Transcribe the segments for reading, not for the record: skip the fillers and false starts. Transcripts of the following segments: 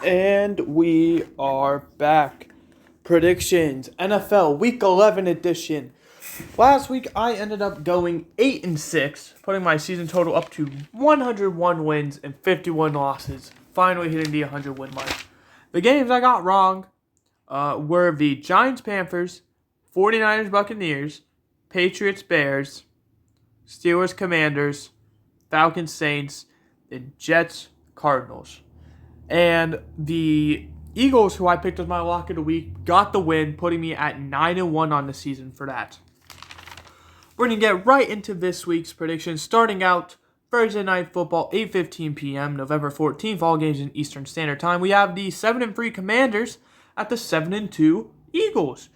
And we are back. Predictions NFL Week 11 edition. Last week I ended up going 8-6, putting my season total up to 101 wins and 51 losses, finally hitting the 100 win mark. The games I got wrong were the Giants Panthers, 49ers Buccaneers, Patriots Bears, Steelers Commanders, Falcons Saints, and Jets Cardinals. And the Eagles, who I picked as my lock of the week, got the win, putting me at 9-1 on the season for that. We're going to get right into this week's predictions, starting out Thursday Night Football, 8:15 p.m., November 14th, all games in Eastern Standard Time. We have the 7-3 Commanders at the 7-2 Eagles.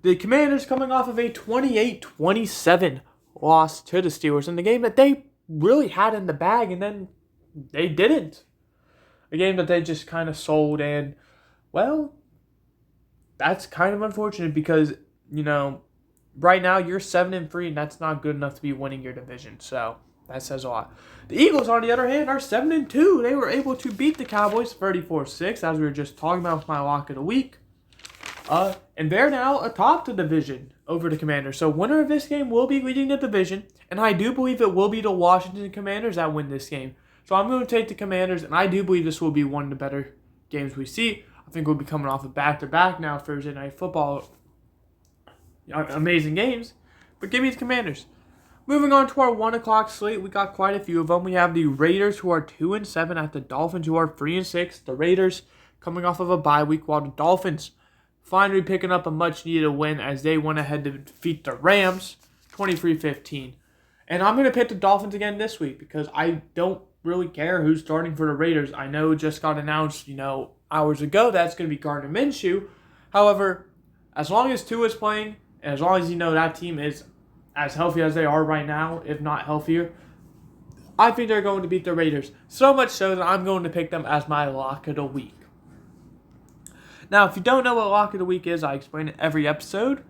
The Commanders coming off of a 28-27 loss to the Steelers in the game that they really had in the bag, and then they didn't. A game that they just kind of sold, and, well, that's kind of unfortunate because, right now you're 7-3, and that's not good enough to be winning your division, so that says a lot. The Eagles, on the other hand, are 7-2. They were able to beat the Cowboys 34-6, as we were just talking about with my lock of the week. And they're now atop the division over the Commanders. So winner of this game will be leading the division, and I do believe it will be the Washington Commanders that win this game. So I'm going to take the Commanders, and I do believe this will be one of the better games we see. I think we'll be coming off a back-to-back now, Thursday Night Football. Amazing games, but give me the Commanders. Moving on to our 1 o'clock slate, we got quite a few of them. We have the Raiders, who are 2-7, at the Dolphins, who are 3-6. The Raiders coming off of a bye week, while the Dolphins finally picking up a much-needed win as they went ahead to defeat the Rams, 23-15. And I'm going to pick the Dolphins again this week because I don't really care who's starting for the Raiders. I know it just got announced, hours ago that's going to be Gardner Minshew. However, as long as Tua is playing, and as long as that team is as healthy as they are right now, if not healthier, I think they're going to beat the Raiders. So much so that I'm going to pick them as my lock of the week. Now, if you don't know what lock of the week is, I explain it every episode.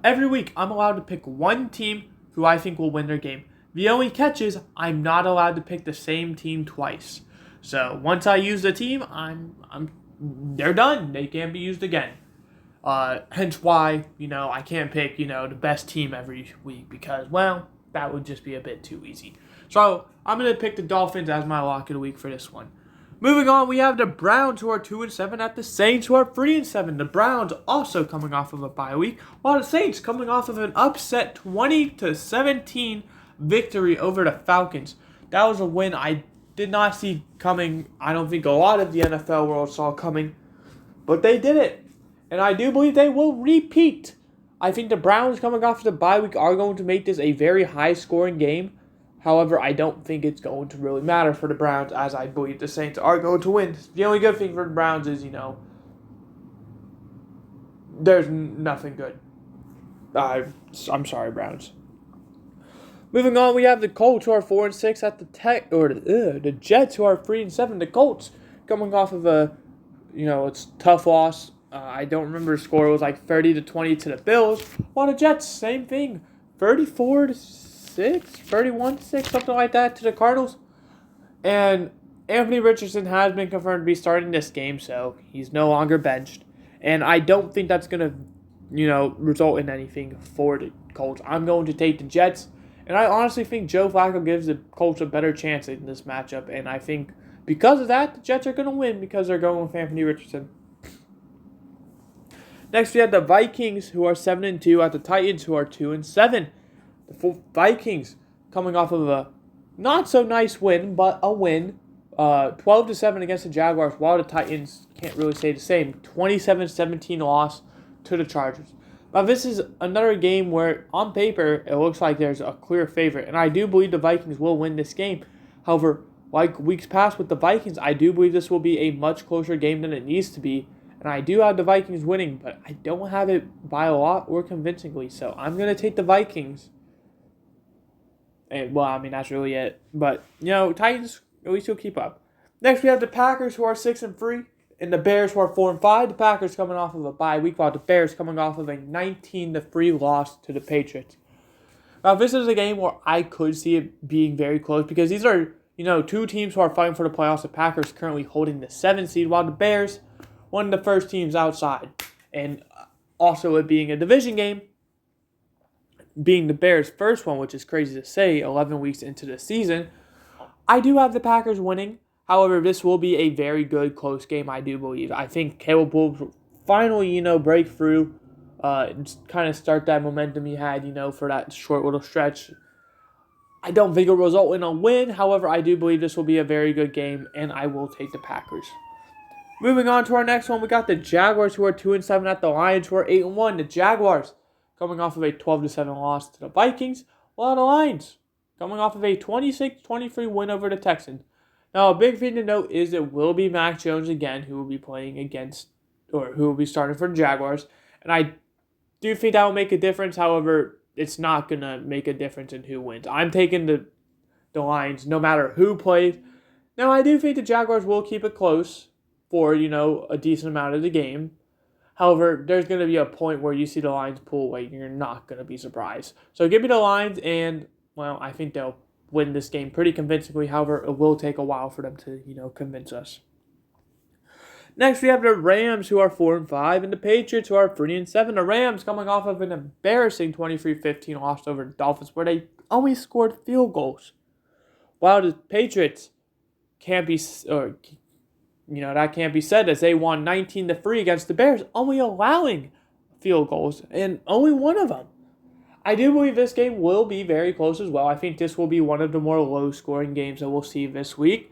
Every week, I'm allowed to pick one team who I think will win their game. The only catch is I'm not allowed to pick the same team twice. So once I use the team, they're done. They can't be used again. Hence why, I can't pick, the best team every week because, well, that would just be a bit too easy. So I'm going to pick the Dolphins as my lock of the week for this one. Moving on, we have the Browns, who are 2-7, at the Saints, who are 3-7. The Browns also coming off of a bye week, while the Saints coming off of an upset 20-17 victory over the Falcons. That was a win I did not see coming. I don't think a lot of the NFL world saw coming, but they did it. And I do believe they will repeat. I think the Browns coming off the bye week are going to make this a very high-scoring game. However, I don't think it's going to really matter for the Browns, as I believe the Saints are going to win. The only good thing for the Browns is, there's nothing good. I'm sorry, Browns. Moving on, we have the Colts, who are 4-6, at the Jets, who are 3-7. The Colts coming off of it's a tough loss. I don't remember the score. It was like 30-20 to the Bills. While the Jets, same thing, 34-6, 31-6, something like that to the Cardinals. And Anthony Richardson has been confirmed to be starting this game, so he's no longer benched. And I don't think that's going to, result in anything for the Colts. I'm going to take the Jets. And I honestly think Joe Flacco gives the Colts a better chance in this matchup. And I think because of that, the Jets are going to win because they're going with Anthony Richardson. Next, we have the Vikings, who are 7-2, at the Titans, who are 2-7. The Vikings coming off of a not-so-nice win, but a win. 12-7 against the Jaguars, while the Titans can't really say the same. 27-17 loss to the Chargers. Now, this is another game where, on paper, it looks like there's a clear favorite. And I do believe the Vikings will win this game. However, like weeks past with the Vikings, I do believe this will be a much closer game than it needs to be. And I do have the Vikings winning, but I don't have it by a lot or convincingly. So I'm going to take the Vikings. And, that's really it. But, Titans, at least will keep up. Next, we have the Packers, who are 6-3, and the Bears, who are 4-5. The Packers coming off of a bye week, while the Bears coming off of a 19-3 loss to the Patriots. Now, this is a game where I could see it being very close because these are two teams who are fighting for the playoffs. The Packers currently holding the 7th seed, while the Bears, one of the first teams outside. And also it being a division game, being the Bears' first one, which is crazy to say, 11 weeks into the season, I do have the Packers winning. However, this will be a very good, close game, I do believe. I think Caleb Williams will finally, break through, kind of start that momentum he had, for that short little stretch. I don't think it will result in a win. However, I do believe this will be a very good game, and I will take the Packers. Moving on to our next one, we got the Jaguars, who are 2-7 at the Lions, who are 8-1. The Jaguars coming off of a 12-7 loss to the Vikings, while the Lions coming off of a 26-23 win over the Texans. Now, a big thing to note is it will be Mac Jones again who will be playing against, or who will be starting for the Jaguars. And I do think that will make a difference. However, it's not going to make a difference in who wins. I'm taking the Lions no matter who plays. Now, I do think the Jaguars will keep it close for, a decent amount of the game. However, there's going to be a point where you see the Lions pull away and you're not going to be surprised. So give me the Lions, and, well, I think they'll win this game pretty convincingly. However, it will take a while for them to, convince us. Next, we have the Rams, who are 4-5, and the Patriots, who are 3-7. The Rams coming off of an embarrassing 23-15 loss over the Dolphins, where they only scored field goals. While the Patriots that can't be said, as they won 19-3 against the Bears, only allowing field goals, and only one of them. I do believe this game will be very close as well. I think this will be one of the more low-scoring games that we'll see this week.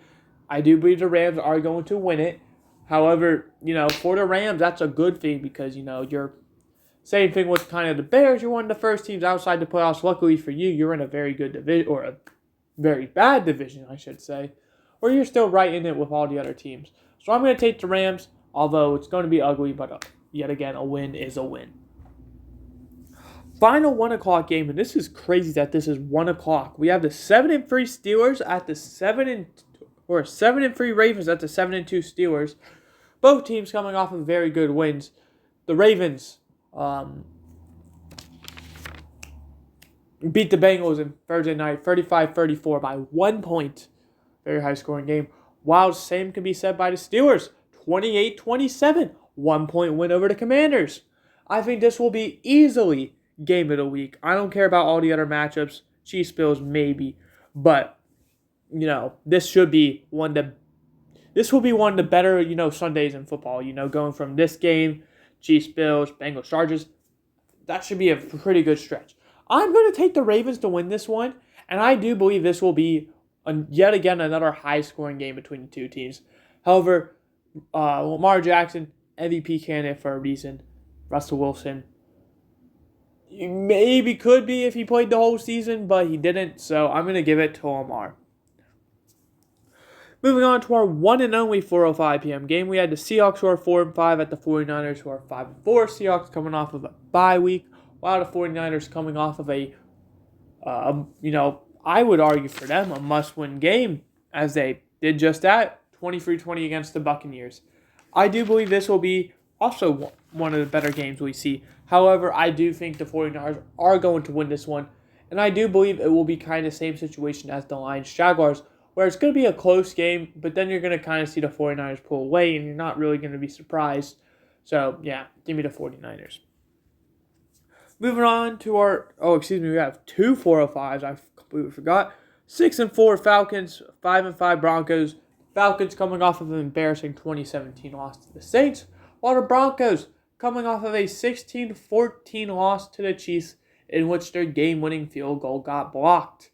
I do believe the Rams are going to win it. However, for the Rams, that's a good thing because, you're same thing with kind of the Bears. You're one of the first teams outside the playoffs. Luckily for you, you're in a very good division, or a very bad division, I should say, or you're still right in it with all the other teams. So I'm going to take the Rams, although it's going to be ugly, but yet again, a win is a win. Final 1 o'clock game, and this is crazy that this is 1 o'clock. We have the 7-3 Steelers at the 7-3 Ravens at the 7-2 Steelers. Both teams coming off of very good wins. The Ravens beat the Bengals in Thursday night, 35-34 by 1 point. Very high scoring game. While same can be said by the Steelers, 28-27, 1 point win over the Commanders. I think this will be easily game of the week. I don't care about all the other matchups. Chiefs, Bills, maybe. But, this will be one of the better, Sundays in football. Going from this game, Chiefs, Bills, Bengals, Chargers, that should be a pretty good stretch. I'm going to take the Ravens to win this one, and I do believe this will be yet again another high-scoring game between the two teams. However, Lamar Jackson, MVP candidate for a reason. Russell Wilson, maybe could be if he played the whole season, but he didn't, so I'm going to give it to Lamar. Moving on to our one and only 4:05 p.m. game, we had the Seahawks, who are 4-5 at the 49ers, who are 5-4. Seahawks coming off of a bye week, while the 49ers coming off of a, I would argue for them, a must-win game, as they did just that, 23-20 against the Buccaneers. I do believe this will be also one of the better games we see. However, I do think the 49ers are going to win this one, and I do believe it will be kind of the same situation as the Lions-Jaguars, where it's going to be a close game, but then you're going to kind of see the 49ers pull away, and you're not really going to be surprised. So, yeah, give me the 49ers. Moving on to we have two 405s. I completely forgot. 6-4 Falcons, 5-5 Broncos. Falcons coming off of an embarrassing 2017 loss to the Saints, while the Broncos coming off of a 16-14 loss to the Chiefs, in which their game-winning field goal got blocked.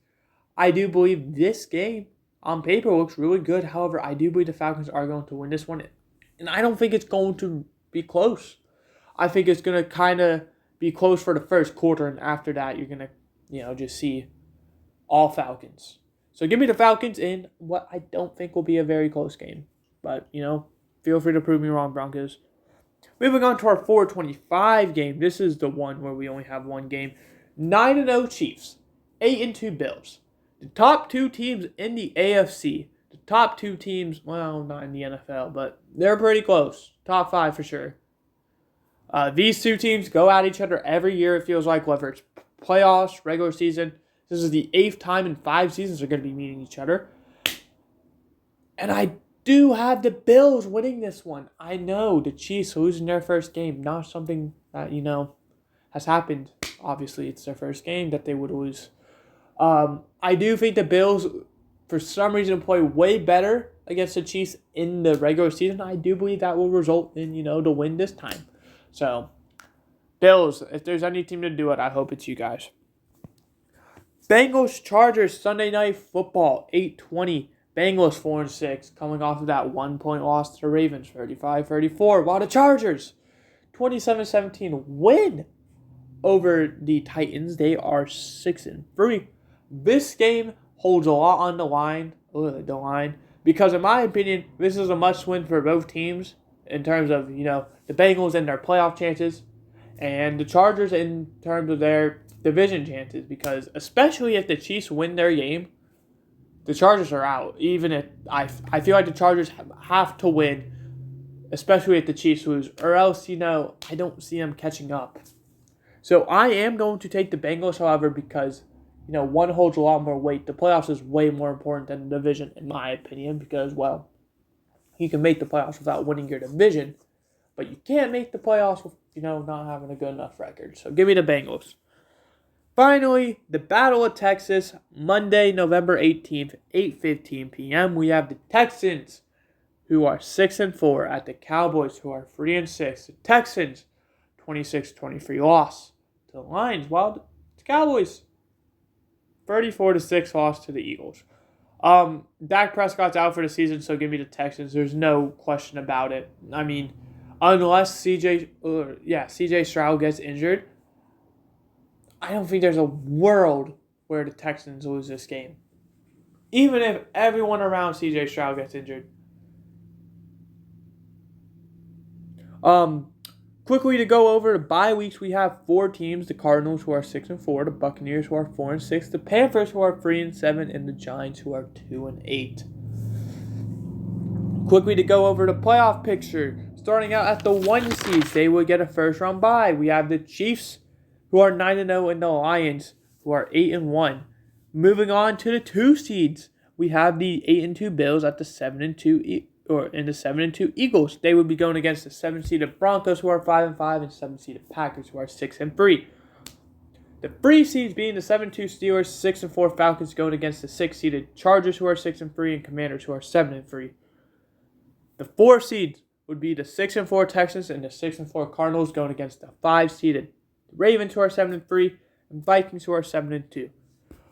I do believe this game, on paper, looks really good. However, I do believe the Falcons are going to win this one, and I don't think it's going to be close. I think it's going to kind of be close for the first quarter, and after that, you're going to, just see all Falcons. So give me the Falcons in what I don't think will be a very close game. But, feel free to prove me wrong, Broncos. Moving on to our 4:25 game. This is the one where we only have one game. 9-0 Chiefs, 8-2 Bills. The top two teams in the AFC. The top two teams, well, not in the NFL, but they're pretty close. Top 5 for sure. These two teams go at each other every year, it feels like, whether it's playoffs, regular season. This is the 8th time in 5 seasons they're going to be meeting each other. And I do have the Bills winning this one. I know the Chiefs losing their first game, not something that, has happened. Obviously, it's their first game that they would lose. I do think the Bills, for some reason, play way better against the Chiefs in the regular season. I do believe that will result in, the win this time. So, Bills, if there's any team to do it, I hope it's you guys. Bengals Chargers Sunday Night Football 8:20. Bengals 4-6, coming off of that 1-point loss to the Ravens 35-34. While the Chargers 27-17 win over the Titans. They are 6-3. This game holds a lot on the line. Because in my opinion, this is a must-win for both teams in terms of, the Bengals and their playoff chances, and the Chargers in terms of their division chances. Because especially if the Chiefs win their game, the Chargers are out. Even if I feel like the Chargers have to win, especially if the Chiefs lose, or else, I don't see them catching up. So I am going to take the Bengals, however, because, one holds a lot more weight. The playoffs is way more important than the division, in my opinion, because, well, you can make the playoffs without winning your division, but you can't make the playoffs with, not having a good enough record. So give me the Bengals. Finally, the Battle of Texas, Monday, November 18th, 8:15 p.m. We have the Texans, who are 6-4, at the Cowboys, who are 3-6. The Texans, 26-23 loss to the Lions, while the Cowboys, 34-6 loss to the Eagles. Dak Prescott's out for the season, so give me the Texans. There's no question about it. I mean, unless CJ Stroud gets injured, I don't think there's a world where the Texans lose this game. Even if everyone around CJ Stroud gets injured. Quickly to go over the bye weeks, we have 4 teams: the Cardinals, who are 6-4, the Buccaneers, who are 4-6, the Panthers, who are 3-7, and the Giants, who are 2-8. Quickly to go over the playoff picture, starting out at the 1 seeds, they will get a first round bye. We have the Chiefs, who are 9-0, and the Lions, who are 8-1. Moving on to the 2 seeds, we have the 8-2 Bills at the 7-2 Eagles. They would be going against the 7-seeded Broncos, who are 5-5, and 7-seeded Packers, who are 6-3. The 3 seeds being the 7-2 Steelers, 6-4 Falcons, going against the 6-seeded Chargers, who are 6-3, and Commanders, who are 7-3. The 4 seeds would be the 6-4 Texans and the 6-4 Cardinals, going against the 5-seeded Ravens, who are 7-3, and Vikings, who are 7-2.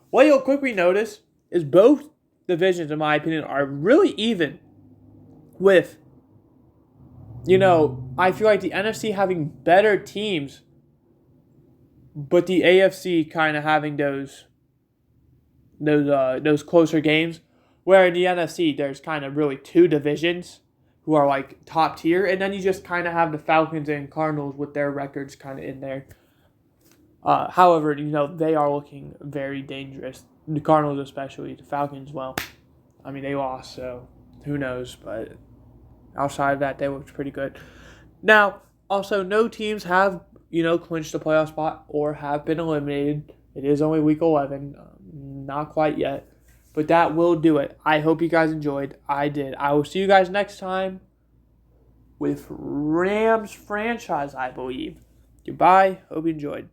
What you'll quickly notice is both divisions, in my opinion, are really even. With, I feel like the NFC having better teams, but the AFC kind of having those closer games. Where in the NFC, there's kind of really 2 divisions who are like top tier, and then you just kind of have the Falcons and Cardinals with their records kind of in there. However, they are looking very dangerous. The Cardinals especially. The Falcons, well, I mean, they lost, so who knows, but outside of that, they looked pretty good. Now, also, no teams have, clinched a playoff spot or have been eliminated. It is only week 11. Not quite yet. But that will do it. I hope you guys enjoyed. I did. I will see you guys next time with Rams franchise, I believe. Goodbye. Hope you enjoyed.